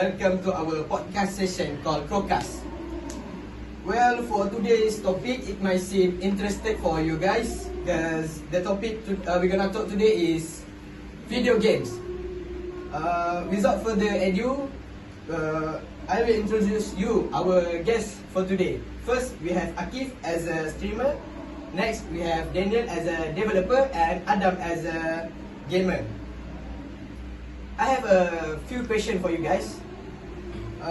welcome to our podcast session called Crowcast. Well, for today's topic, it might seem interesting for you guys because the topic we're gonna talk today is video games. Without further ado, I will introduce you our guest for today. First, we have Akif as a streamer. Next, we have Daniel as a developer and Adam as a gamer. I have a few questions for you guys.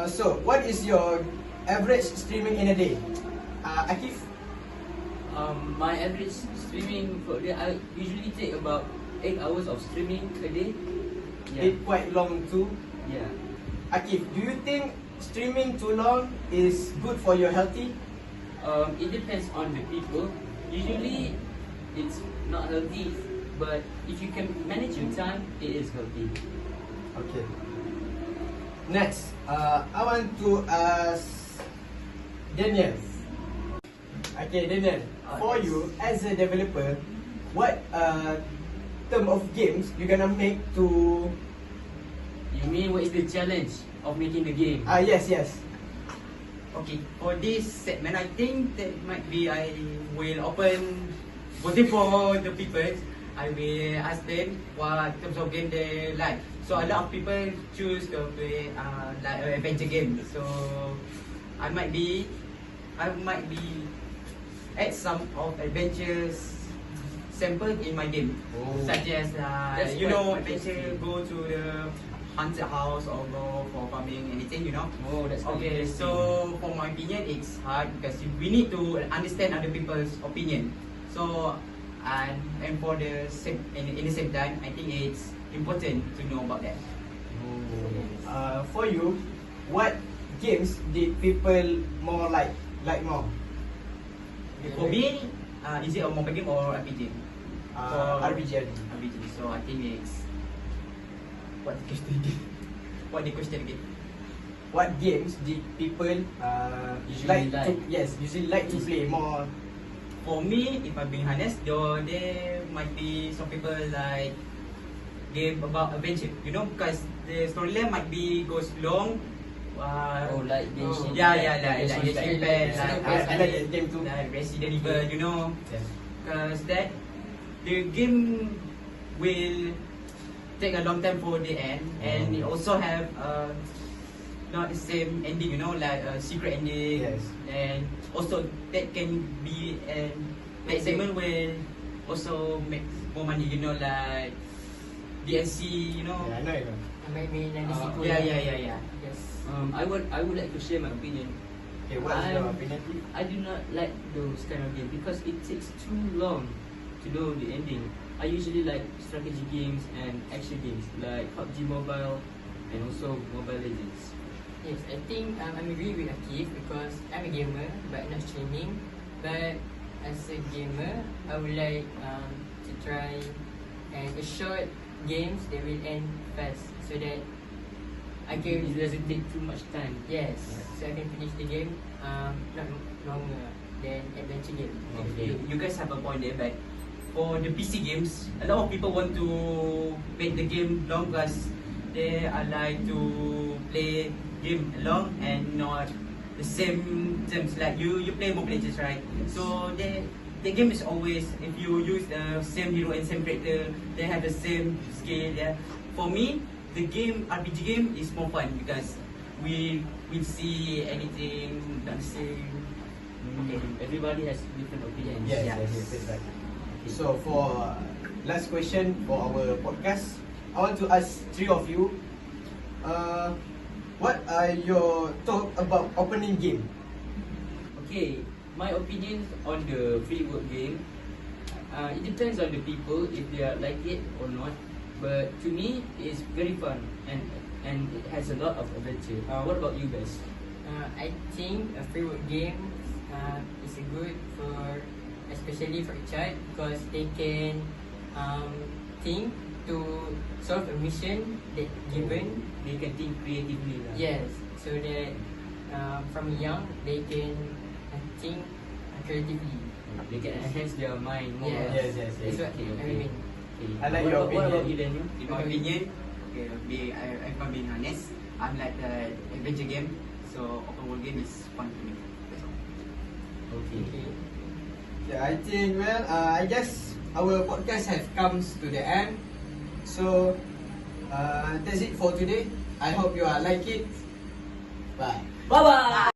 So, what is your average streaming in a day? Akif? My average streaming for day, I usually take about 8 hours of streaming a day. It's quite long too. Yeah. Akif, do you think streaming too long is good for your healthy? It depends on the people. Usually, it's not healthy, but if you can manage your time, it is healthy. Okay. Next, I want to ask Daniel. Okay, Daniel. For yes. you as a developer, what term of games you gonna make to? You mean what is the challenge of making the game? Yes. Okay, for this segment, I think that might be I will open voting for the people. I will ask them what terms of game they like. So a lot of people choose to play like an adventure game. So I might be add some of adventures sample in my game, such as That's you know, quite adventure, interesting. go to the haunted house or go for farming, anything, you know. Oh, that's quite Okay, interesting. so for my opinion, it's hard because we need to understand other people's opinion. So, and for the same in the same time, I think it's important to know about that. For you, what games did people more like more? For me, is it a mobile game or RPG? RPG. RPG. So I think it's what the question again? What the question again? What games did people Usually like. usually like to play more? For me, if I'm being honest, though there might be some people like game about adventure, you know, because the storyline might be goes long. Like Genshin. Like Genshin Genshin Impact. Impact, I like that game too. like Resident Evil, you know, Yes. because that the game will take a long time for the end, and it also have not the same ending, you know, like a secret ending. Yes. And also that can be that segment will also make more money, you know, like DLC, you know. Yeah, I know. Maybe nanti sequel. Yeah. Yes. I would like to share my opinion. Okay, what's your opinion? I do not like those kind of games because it takes too long to know the ending. I usually like strategy games and action games like PUBG Mobile and also Mobile Legends. Yes, I think I agree with Akif because I'm a gamer but not streaming. But as a gamer, I would like to try and a short games that will end fast so that I It can doesn't take too much time. yes, so I can finish the game not longer than adventure game. Okay. You guys have a point there, but for the PC games, a lot of people want to make the game long because they are like to play game long and not the same terms. Like you play Mobile Legends, right? So the game is always, if you use the same hero and same character, they have the same skill. Yeah. For me, the game RPG game is more fun because we see anything not the same. Okay. Everybody has different opinions. Yes. Right. So for last question for our podcast, I want to ask three of you. What are your thoughts about opening game? Okay, my opinion on the free world game, it depends on the people if they like it or not. But to me, it's very fun and it has a lot of adventure. What about you guys? I think a free world game is good for especially for a child because they can think to solve a mission that given. They can think creatively. Lah. Yes, so that from young they can think creatively. They can enhance their mind more. Yes. Yes. That's what Okay, I okay. mean. Okay. I like what your about, what about opinion. you, Daniel? In my opinion, Okay, if I'm being honest, I'm like the adventure game, so open world game is fun to me. That's all. Okay. Yeah, I think, well, I guess our podcast have comes to the end. So, that's it for today. I hope you like it. Bye. Bye bye.